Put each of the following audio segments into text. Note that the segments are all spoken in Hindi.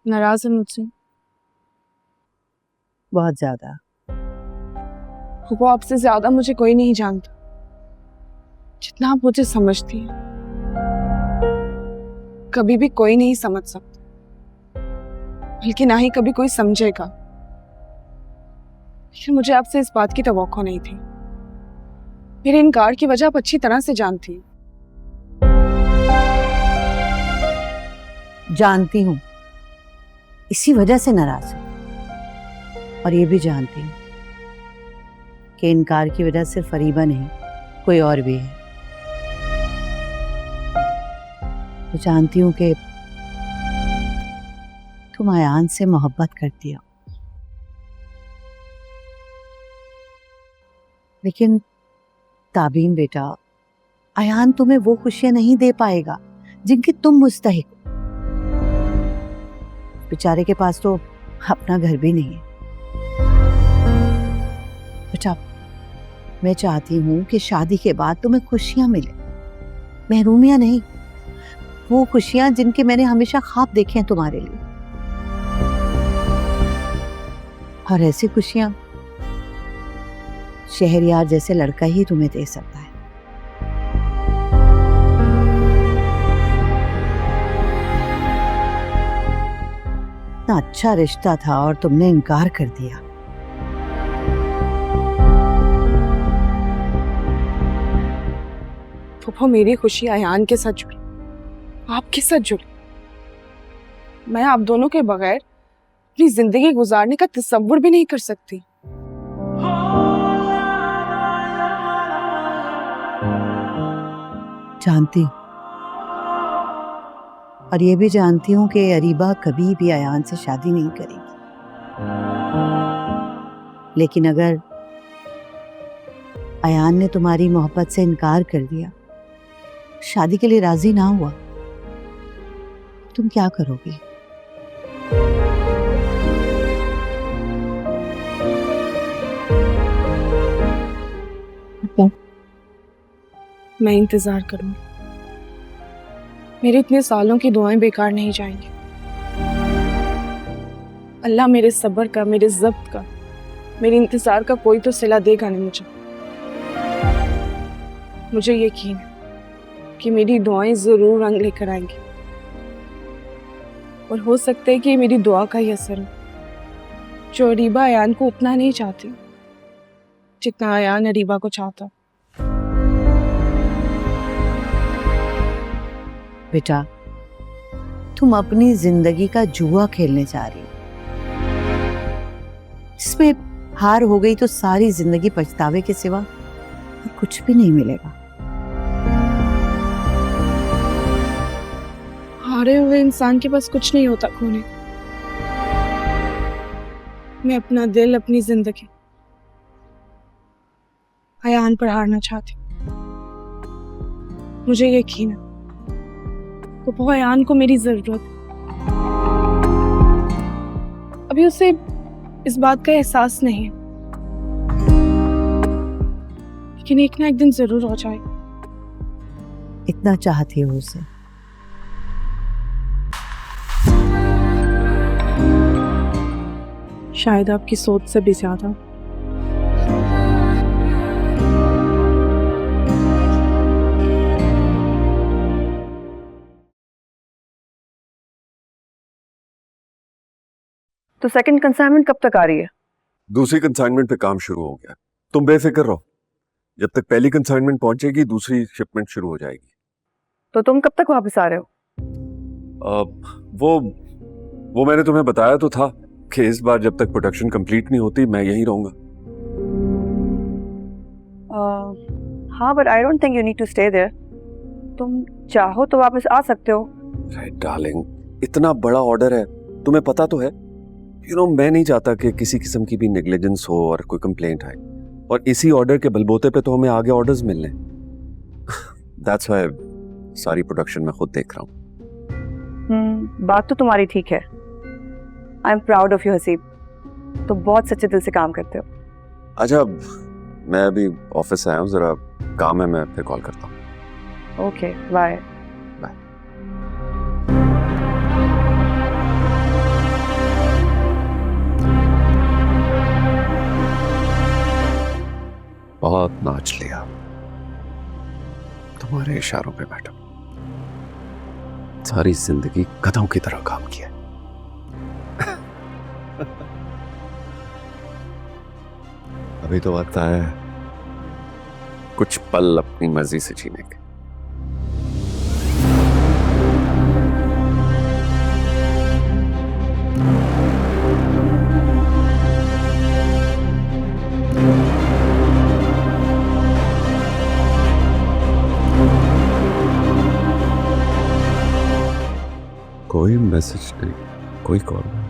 नाराज है मुझसे? बहुत ज्यादा। वो आपसे ज्यादा मुझे कोई नहीं जानता जितना आप मुझे समझती हैं। कभी भी कोई नहीं समझ सकता, बल्कि ना ही कभी कोई समझेगा। लेकिन मुझे आपसे इस बात की तवक्को नहीं थी। मेरे इनकार की वजह आप अच्छी तरह से जानती हैं। जानती हूँ, इसी वजह से नाराज हूँ। और ये भी जानती हूँ कि इनकार की वजह सिर्फ अरीबा नहीं, कोई और भी है। तो जानती हूँ कि तुम अयान से मोहब्बत करती हो, लेकिन ताबीन बेटा, अयान तुम्हें वो खुशियां नहीं दे पाएगा जिनकी तुम मुस्तहिक हो। बेचारे के पास तो अपना घर भी नहीं है। बेटा, मैं चाहती हूँ कि शादी के बाद तुम्हें खुशियां मिले, महरूमियां नहीं। वो खुशियां जिनके मैंने हमेशा ख्वाब देखे हैं तुम्हारे लिए। और ऐसी खुशियां शहरयार जैसे लड़का ही तुम्हें दे सकता है। इतना अच्छा रिश्ता था और तुमने इनकार कर दिया। फूफा, मेरी खुशी अयान के साथ जुड़ी, आपके साथ जुड़ी। मैं आप दोनों के बगैर अपनी जिंदगी गुजारने का तसव्वुर भी नहीं कर सकती। जानती हूँ, और ये भी जानती हूँ कि अरीबा कभी भी अयान से शादी नहीं करेगी। लेकिन अगर अयान ने तुम्हारी मोहब्बत से इनकार कर दिया, शादी के लिए राजी ना हुआ, तुम क्या करोगी? मैं इंतजार करूंगी। मेरे इतने सालों की दुआएं बेकार नहीं जाएंगी। अल्लाह मेरे सब्र का, मेरे ज़ब्त का, मेरे इंतजार का कोई तो सिला देगा नहीं मुझे। मुझे यकीन है कि मेरी दुआएं जरूर रंग लेकर आएंगी। और हो सकता है कि ये मेरी दुआ का ही असर हो, जो अरीबा अयान को उतना नहीं चाहती जितना अयान अरीबा को चाहता। बेटा, तुम अपनी जिंदगी का जुआ खेलने जा रही हो, जिसमें हार हो गई तो सारी जिंदगी पछतावे के सिवा और कुछ भी नहीं मिलेगा। हारे हुए इंसान के पास कुछ नहीं होता खोने को। मैं अपना दिल, अपनी जिंदगी अयान पर हारना चाहती हूँ। मुझे यकीन है वो अयान को मेरी जरूरत है। अभी उसे इस बात का एहसास नहीं है, लेकिन एक ना एक दिन जरूर हो जाएगा। इतना चाहती हो उसे? शायद आपकी सोच से भी ज्यादा। तो सेकंड कंसाइनमेंट कब तक आ रही है? दूसरी कंसाइनमेंट पे काम शुरू हो गया। तुम बेफिक्र रहो, जब तक पहली कंसाइनमेंट पहुंचेगी दूसरी शिपमेंट शुरू हो जाएगी। तो तुम कब तक वापस आ रहे हो? वो मैंने तुम्हें बताया तो था कि इस बार जब तक प्रोडक्शन कंप्लीट नहीं होती मैं यहीं रहूंगा। हाँ, but I don't think you need to stay there. तुम चाहो तो वापस आ सकते हो। डार्लिंग, इतना बड़ा ऑर्डर है, तुम्हें पता तो है। मैं नहीं चाहता कि किसी किस्म की भी नेग्लिजेंस हो और कोई कंप्लेंट आए, और इसी ऑर्डर के बलबूते पे तो हमें आगे ऑर्डर्स मिलने। दैट्स व्हाई सारी प्रोडक्शन मैं खुद देख रहा हूँ। बात तो तुम्हारी ठीक है। I am proud of you Haseeb, तुम बहुत सच्चे दिल से काम करते हो। अच्छा, मैं अभी ऑफिस से आया हूँ, जरा काम है, मैं फिर कॉल करता हूँ। Okay, bye. बाय। बहुत नाच लिया, तुम्हारे इशारों पे मैडम। सारी जिंदगी गधों की तरह काम किया। अभी तो वक्त आया है कुछ पल अपनी मर्जी से जीने के। कोई मैसेज नहीं, कोई कॉल नहीं।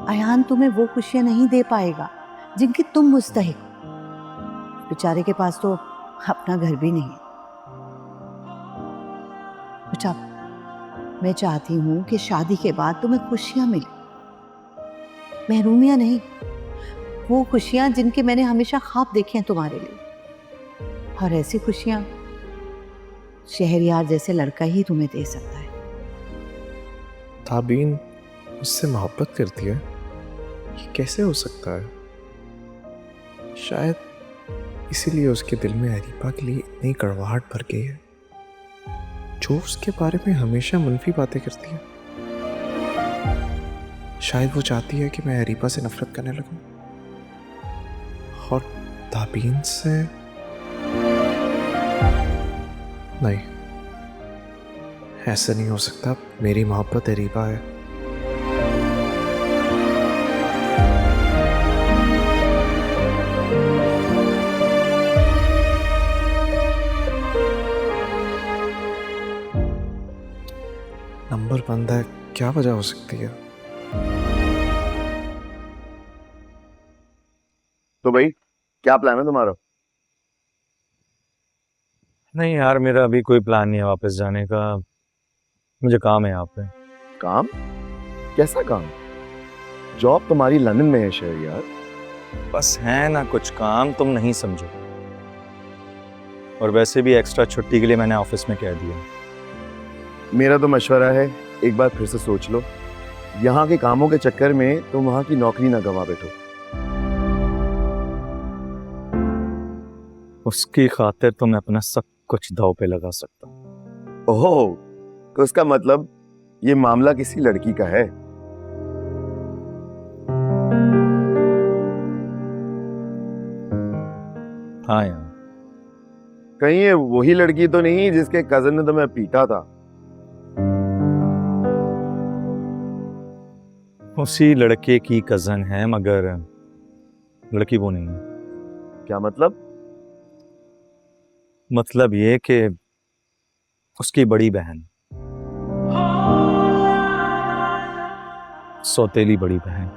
अयान तुम्हें वो खुशियां नहीं दे पाएगा जिनकी तुम मुस्तहिक हो। बेचारे के पास तो अपना घर भी नहीं है। अच्छा, मैं चाहती हूं कि शादी के बाद तुम्हें खुशियां मिले, महरूमियां नहीं, वो खुशियां जिनके मैंने हमेशा ख्वाब देखे हैं तुम्हारे लिए। और ऐसी खुशियां शहरयार जैसे लड़का ही तुम्हें दे सकता है। ताबीन उससे मोहब्बत करती है, ये कैसे हो सकता है? शायद इसीलिए उसके दिल में अरीबा के लिए इतनी कड़वाहट भर गई है, जो उसके बारे में हमेशा मुनफी बातें करती है। शायद वो चाहती है कि मैं अरीबा से नफरत करने लगूं और ताबीन से नहीं। ऐसा नहीं हो सकता। मेरी मोहब्बत अरीबा है। नंबर बंद है, क्या वजह हो सकती है? तो भाई क्या प्लान है तुम्हारा? नहीं यार, मेरा अभी कोई प्लान नहीं है वापस जाने का। मुझे काम है यहाँ पे। काम? कैसा काम? जॉब तुम्हारी लंदन में है शहर यार। बस है ना कुछ काम, तुम नहीं समझो। और वैसे भी एक्स्ट्रा छुट्टी के लिए मैंने ऑफिस में कह दिया। मेरा तो मशवरा है, एक बार फिर से सोच लो। यहाँ के कामों के चक्कर में तुम वहाँ की नौकरी ना गंवा बैठो। उसकी खातिर तो मैं अपना सब कुछ दांव पे लगा सकता हूँ। ओह, तो इसका मतलब ये मामला किसी लड़की का है? हाँ यार। कहीं ये वही लड़की तो नहीं जिसके कजन ने तुम्हें पीटा था? उसी लड़के की कजन है, मगर लड़की वो नहीं है। क्या मतलब? मतलब ये कि उसकी बड़ी बहन, सौतेली बड़ी बहन।